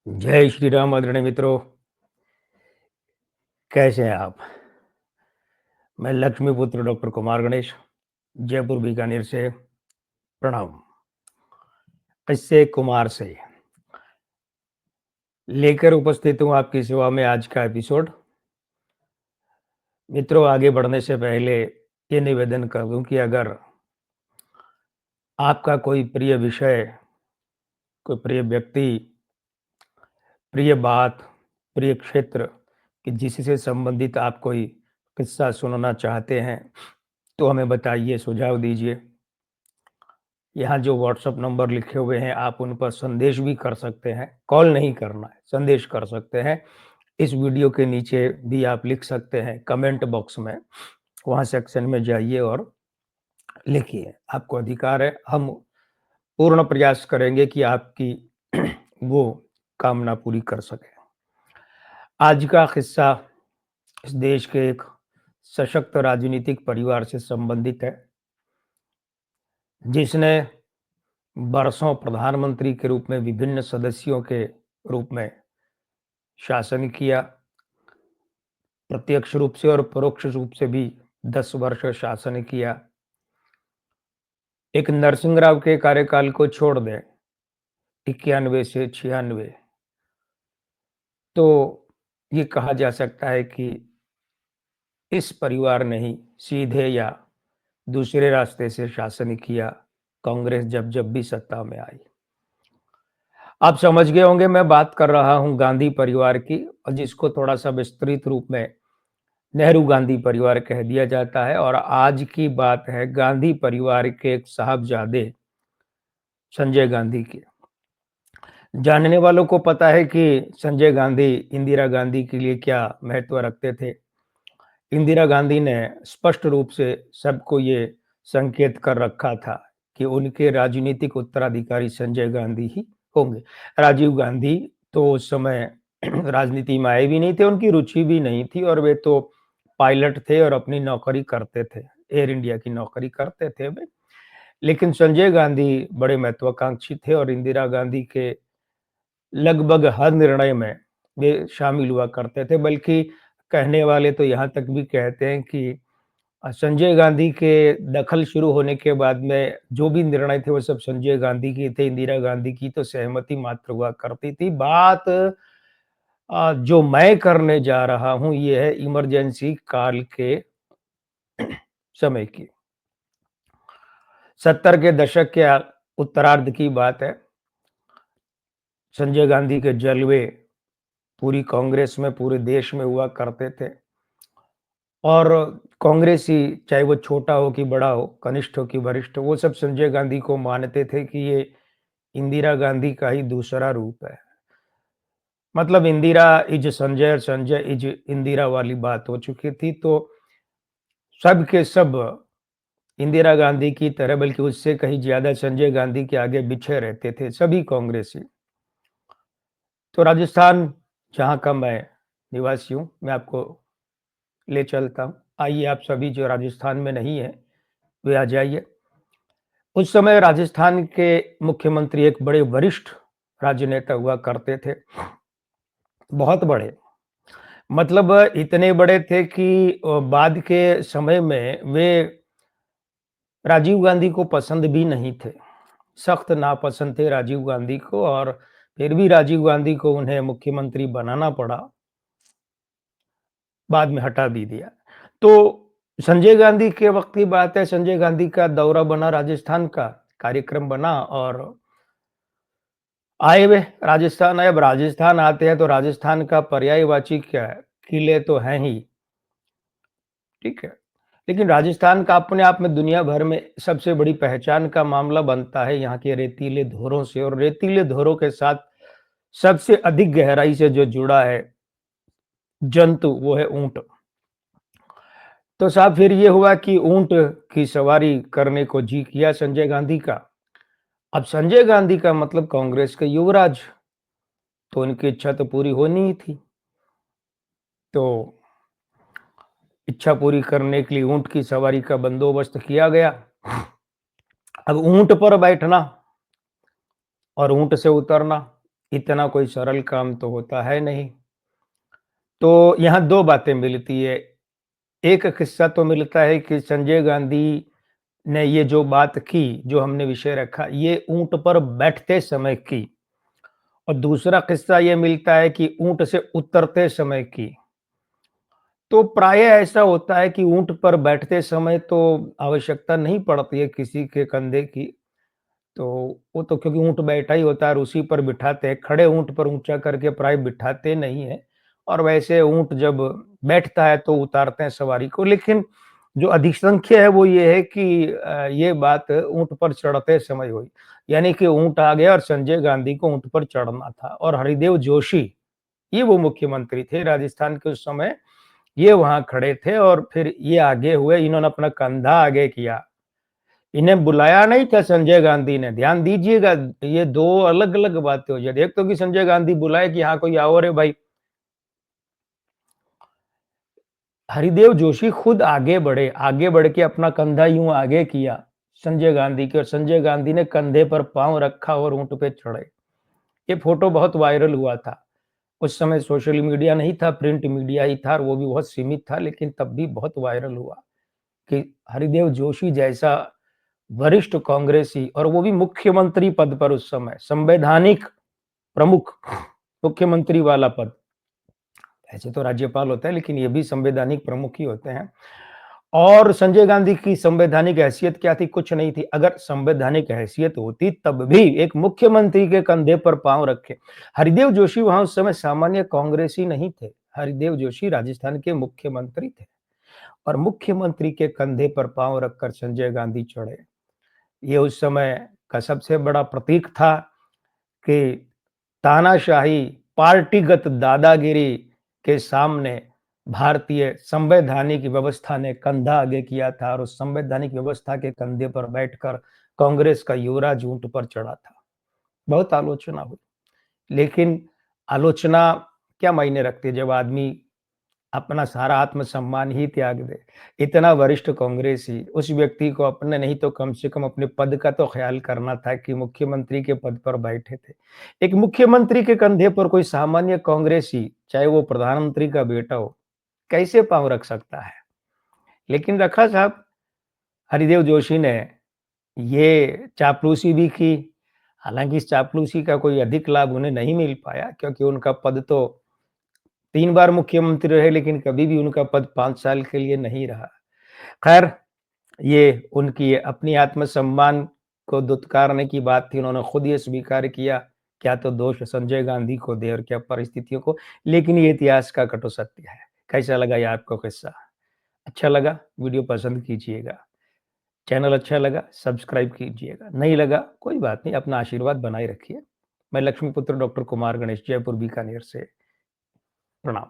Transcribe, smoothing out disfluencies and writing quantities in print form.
जय श्री राम आदरणीय मित्रों, कैसे हैं आप? मैं लक्ष्मीपुत्र डॉक्टर कुमार गणेश, जयपुर बीकानेर से प्रणाम। किस्से कुमार से लेकर उपस्थित हूँ आपकी सेवा में आज का एपिसोड। मित्रों, आगे बढ़ने से पहले ये निवेदन कर दूँ कि अगर आपका कोई प्रिय विषय, कोई प्रिय व्यक्ति, प्रिय बात, प्रिय क्षेत्र कि जिससे संबंधित आप कोई किस्सा सुनना चाहते हैं, तो हमें बताइए, सुझाव दीजिए। यहाँ जो व्हाट्सएप नंबर लिखे हुए हैं, आप उन पर संदेश भी कर सकते हैं। कॉल नहीं करना है, संदेश कर सकते हैं। इस वीडियो के नीचे भी आप लिख सकते हैं कमेंट बॉक्स में, वहाँ सेक्शन में जाइए और लिखिए, आपको अधिकार है। हम पूर्ण प्रयास करेंगे कि आपकी वो कामना पूरी कर सकें। आज का किस्सा इस देश के एक सशक्त राजनीतिक परिवार से संबंधित है, जिसने बरसों प्रधानमंत्री के रूप में विभिन्न सदस्यों के रूप में शासन किया। प्रत्यक्ष रूप से और परोक्ष रूप से भी 10 वर्ष शासन किया। एक नरसिंह राव के कार्यकाल को छोड़ दें, 91 से 96, तो ये कहा जा सकता है कि इस परिवार ने ही सीधे या दूसरे रास्ते से शासन किया, कांग्रेस जब भी सत्ता में आई। आप समझ गए होंगे मैं बात कर रहा हूं गांधी परिवार की, और जिसको थोड़ा सा विस्तृत रूप में नेहरू गांधी परिवार कह दिया जाता है। और आज की बात है गांधी परिवार के एक साहबजादे संजय गांधी की। जानने वालों को पता है कि संजय गांधी इंदिरा गांधी के लिए क्या महत्व रखते थे। इंदिरा गांधी ने स्पष्ट रूप से सबको ये संकेत कर रखा था कि उनके राजनीतिक उत्तराधिकारी संजय गांधी ही होंगे। राजीव गांधी तो उस समय राजनीति में आए भी नहीं थे, उनकी रुचि भी नहीं थी, और वे तो पायलट थे और अपनी नौकरी करते थे, एयर इंडिया की नौकरी करते थे वे। लेकिन संजय गांधी बड़े महत्वाकांक्षी थे और इंदिरा गांधी के लगभग हर निर्णय में वे शामिल हुआ करते थे। बल्कि कहने वाले तो यहाँ तक भी कहते हैं कि संजय गांधी के दखल शुरू होने के बाद में जो भी निर्णय थे वो सब संजय गांधी के थे। इंदिरा गांधी की तो सहमति मात्र हुआ करती थी। बात जो मैं करने जा रहा हूँ ये है इमरजेंसी काल के समय की। 70 के दशक के उत्तरार्ध की बात है। संजय गांधी के जलवे पूरी कांग्रेस में, पूरे देश में हुआ करते थे, और कांग्रेसी चाहे वो छोटा हो कि बड़ा हो, कनिष्ठ हो कि वरिष्ठ हो, वो सब संजय गांधी को मानते थे कि ये इंदिरा गांधी का ही दूसरा रूप है। मतलब इंदिरा इज संजय, संजय इज इंदिरा वाली बात हो चुकी थी। तो सब के सब इंदिरा गांधी की तरह, बल्कि उससे कहीं ज्यादा संजय गांधी के आगे बिछे रहते थे सभी कांग्रेसी। तो राजस्थान, जहाँ का मैं निवासी हूँ, मैं आपको ले चलता हूँ। आइए, आप सभी जो राजस्थान में नहीं है वे आ जाइए। उस समय राजस्थान के मुख्यमंत्री एक बड़े वरिष्ठ राजनेता हुआ करते थे, बहुत बड़े। मतलब इतने बड़े थे कि बाद के समय में वे राजीव गांधी को पसंद भी नहीं थे, सख्त नापसंद थे राजीव गांधी को, और फिर भी राजीव गांधी को उन्हें मुख्यमंत्री बनाना पड़ा, बाद में हटा भी दिया। तो संजय गांधी के वक्त की बात है, संजय गांधी का दौरा बना, राजस्थान का कार्यक्रम बना, और आए वे राजस्थान आए। अब राजस्थान आते हैं तो राजस्थान का पर्यायवाची क्या है? किले तो हैं ही, ठीक है। लेकिन राजस्थान का अपने आप में दुनिया भर में सबसे बड़ी पहचान का मामला बनता है यहाँ के रेतीले धोरों से, और रेतीले धोरों के साथ सबसे अधिक गहराई से जो जुड़ा है जंतु वो है ऊंट। तो साहब फिर ये हुआ कि ऊंट की सवारी करने को जी किया संजय गांधी का। अब संजय गांधी का मतलब कांग्रेस के युवराज, तो उनकी इच्छा तो पूरी होनी ही थी। तो इच्छा पूरी करने के लिए ऊंट की सवारी का बंदोबस्त किया गया। अब ऊंट पर बैठना और ऊंट से उतरना, इतना कोई सरल काम तो होता है नहीं। तो यहाँ 2 बातें मिलती है। एक किस्सा तो मिलता है कि संजय गांधी ने ये जो बात की, जो हमने विषय रखा, ये ऊँट पर बैठते समय की। और दूसरा किस्सा ये मिलता है कि ऊँट से उतरते समय की। तो प्रायः ऐसा होता है कि ऊँट पर बैठते समय तो आवश्यकता नहीं पड़ती है किसी के कंधे की। तो वो तो क्योंकि ऊँट बैठा ही होता है और उसी पर बिठाते हैं। खड़े ऊँट पर ऊँचा करके प्राय बिठाते नहीं हैं और वैसे ऊँट जब बैठता है तो उतारते हैं सवारी को। लेकिन जो अधिसंख्य है वो ये है कि ये बात ऊँट पर चढ़ते समय हुई। यानी कि ऊँट आ गया और संजय गांधी को ऊँट पर चढ़ना था और हरिदेव जोशी, ये वो मुख्यमंत्री थे राजस्थान के उस समय, ये वहाँ खड़े थे और फिर ये आगे हुए, इन्होंने अपना कंधा आगे किया। इन्हें बुलाया नहीं था संजय गांधी ने, ध्यान दीजिएगा, ये 2 अलग-अलग बातें हो जाती हैं। एक तो कि संजय गांधी बुलाए कि हाँ, कोई आओ रे भाई। हरिदेव जोशी खुद आगे बढ़ के अपना कंधा यूँ आगे किया संजय गांधी के और संजय गांधी ने कंधे पर पाँव रखा और ऊँट पे चढ़े। ये फ़ोटो बहुत वायरल हुआ था। उस समय सोशल मीडिया नहीं था, प्रिंट मीडिया ही था और वो भी बहुत सीमित था, लेकिन तब भी बहुत वायरल हुआ कि हरिदेव जोशी जैसा वरिष्ठ कांग्रेसी और वो भी मुख्यमंत्री पद पर उस समय, संवैधानिक प्रमुख मुख्यमंत्री वाला पद। ऐसे तो राज्यपाल होता है लेकिन ये भी संवैधानिक प्रमुख ही होते हैं। और संजय गांधी की संवैधानिक हैसियत क्या थी? कुछ नहीं थी। अगर संवैधानिक हैसियत होती तब भी एक मुख्यमंत्री के कंधे पर पाँव रखे। हरिदेव जोशी वहां उस समय सामान्य कांग्रेसी नहीं थे। हरिदेव जोशी राजस्थान के मुख्यमंत्री थे और मुख्यमंत्री के कंधे पर पाँव रखकर संजय गांधी चढ़े। ये उस समय का सबसे बड़ा प्रतीक था कि तानाशाही, पार्टीगत दादागिरी के सामने भारतीय संवैधानिक व्यवस्था ने कंधा आगे किया था और उस संवैधानिक व्यवस्था के कंधे पर बैठकर कांग्रेस का युवराज ऊंट पर चढ़ा था। बहुत आलोचना हुई, लेकिन आलोचना क्या मायने रखती है जब आदमी अपना सारा आत्मसम्मान ही त्याग दे। इतना वरिष्ठ कांग्रेसी, उस व्यक्ति को अपने नहीं तो कम से कम अपने पद का तो ख्याल करना था कि मुख्यमंत्री के पद पर बैठे थे। एक मुख्यमंत्री के कंधे पर कोई सामान्य कांग्रेसी, चाहे वो प्रधानमंत्री का बेटा हो, कैसे पाँव रख सकता है? लेकिन रखा साहब, हरिदेव जोशी ने ये चापलूसी भी की। हालाँकि इस चापलूसी का कोई अधिक लाभ उन्हें नहीं मिल पाया क्योंकि उनका पद तो 3 बार मुख्यमंत्री रहे लेकिन कभी भी उनका पद 5 साल के लिए नहीं रहा। खैर, ये उनकी अपनी आत्मसम्मान को दुत्कारने की बात थी, उन्होंने खुद ये स्वीकार किया, क्या तो दोष संजय गांधी को दे और क्या परिस्थितियों को, लेकिन ये इतिहास का कटु सत्य है। कैसा लगा ये आपको किस्सा? अच्छा लगा? वीडियो पसंद कीजिएगा, चैनल अच्छा लगा सब्सक्राइब कीजिएगा, नहीं लगा कोई बात नहीं, अपना आशीर्वाद बनाए रखिए। मैं लक्ष्मीपुत्र डॉक्टर कुमार गणेश, जयपुर बीकानेर से, प्रणाम।